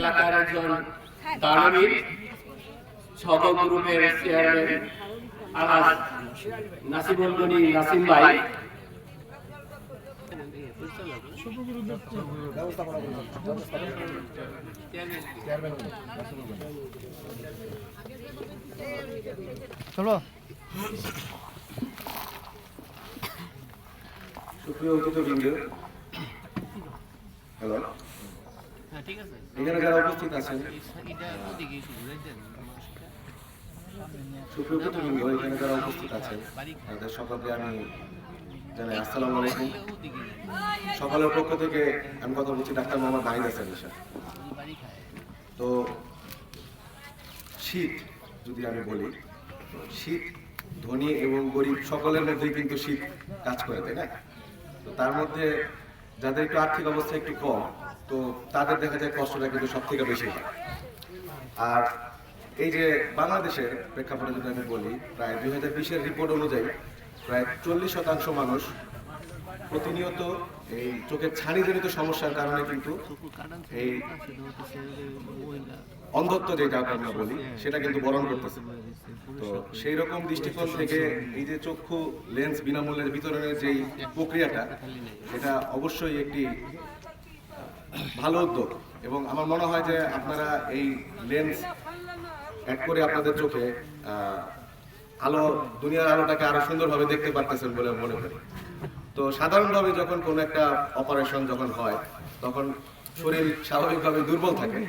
এলাকার একজন দানবীর ছবক গ্রুপের চেয়ারম্যান আলাস নাসিমুল গনি নাসিম ভাই চলো সুপ্রিয় অতিথিবৃন্দ, হ্যালো, এখানে যারা উপস্থিত আছেন, সুপ্রিয় অতিথিবৃন্দ, এখানে যারা উপস্থিত আছেন তাদের সকলকে আমি জানাই আসসালামু আলাইকুম। সকলের পক্ষ থেকে আমি কথা বলছি ডাক্তার মোহাম্মদ নাহিদ হাসান ঈশা। তো শীত যদি আমি বলি, শীত ধনী এবং গরিব সকলের মধ্যেই কিন্তু শীত কাজ করে, তাই না? তো তার মধ্যে যাদের একটু আর্থিক অবস্থা একটু কম, তো তাদের দেখা যায় কষ্টটা কিন্তু সব থেকে বেশি হয়। আর এই যে বাংলাদেশের প্রেক্ষাপটে যদি আমি বলি, প্রায় 2020-এর রিপোর্ট অনুযায়ী প্রায় 40% মানুষ প্রতিনিয়ত এই চোখের ছানিজনিত সমস্যার কারণে কিন্তু এই অন্ধত্ব যেটা আমরা বলি সেটা কিন্তু বরণ করতেছে। তো সেই রকম দৃষ্টিকোণ থেকে এই যে চক্ষু লেন্স বিনামূল্যে বিতরণের যেই প্রক্রিয়াটা, এটা অবশ্যই একটি ভালো উদ্যোগ। এবং আমার মনে হয় যে আপনারা এই লেন্স অ্যাড করে আপনাদের চোখে আলো, দুনিয়ার আলোটাকে আরো সুন্দরভাবে দেখতে পারতেছেন বলে মনে করি। তো সাধারণভাবে যখন কোনো একটা অপারেশন যখন হয়, তখন শরীর স্বাভাবিকভাবে দুর্বল থাকে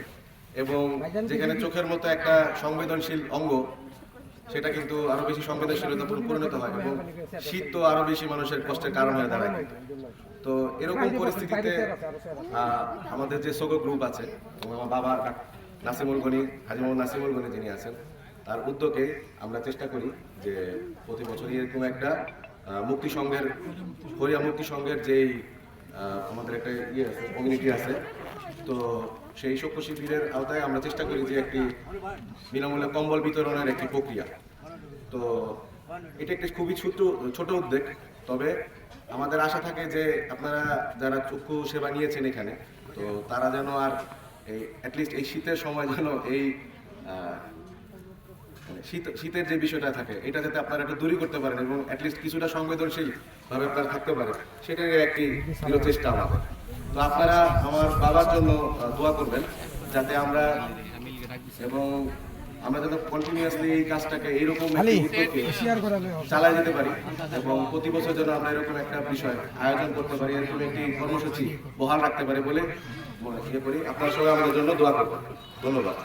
এবং যেখানে চোখের মতো একটা সংবেদনশীল অঙ্গ, সেটা কিন্তু আরো বেশি সংবেদনশীলতা পরিণত হয় এবং শীত তো আরো বেশি মানুষের কষ্টের কারণ হয়ে দাঁড়ায়। তো এরকম পরিস্থিতিতে আমাদের যে সোগো গ্রুপ আছে, আমার বাবা নাসিমুল গনি, হাজী মোহাম্মদ নাসিমুল গনি যিনি আছেন, তার উদ্যোগে আমরা চেষ্টা করি যে প্রতি বছরই এরকম একটা মুক্তি সংঘের, হরিয়া মুক্তি সংঘের যেই আমাদের একটা ইয়ে আছে, কমিউনিটি আছে, তো সেই চক্ষু শিবিরের আওতায় আমরা চেষ্টা করি যে একটি বিনামূল্যে কম্বল বিতরণের একটি প্রক্রিয়া। তো এটা একটি খুবই ছোট উদ্যোগ, তবে আমাদের আশা থাকে যে আপনারা যারা চক্ষু সেবা নিয়েছেন এখানে, তো তারা যেন আর এই অ্যাটলিস্ট এই শীতের সময় যেন এই শীতের যে বিষয়টা থাকে, এটা যাতে আপনারা একটু দূরী করতে পারেন এবং অ্যাটলিস্ট কিছুটা সংবেদনশীল ভাবে আপনারা থাকতে পারেন, সেটাই একটি চেষ্টা আমাদের। তো আপনারা আমার বাবার জন্য দোয়া করবেন যাতে আমরা যাতে কন্টিনিউয়াসলি এই কাজটাকে এইরকম চালাই যেতে পারি এবং প্রতি বছর যেন আমরা এরকম একটা বিষয় আয়োজন করতে পারি, এরকম একটি কর্মসূচি বহাল রাখতে পারি বলে ইয়ে করি। আপনার সবাই আমাদের জন্য দোয়া করবেন। ধন্যবাদ।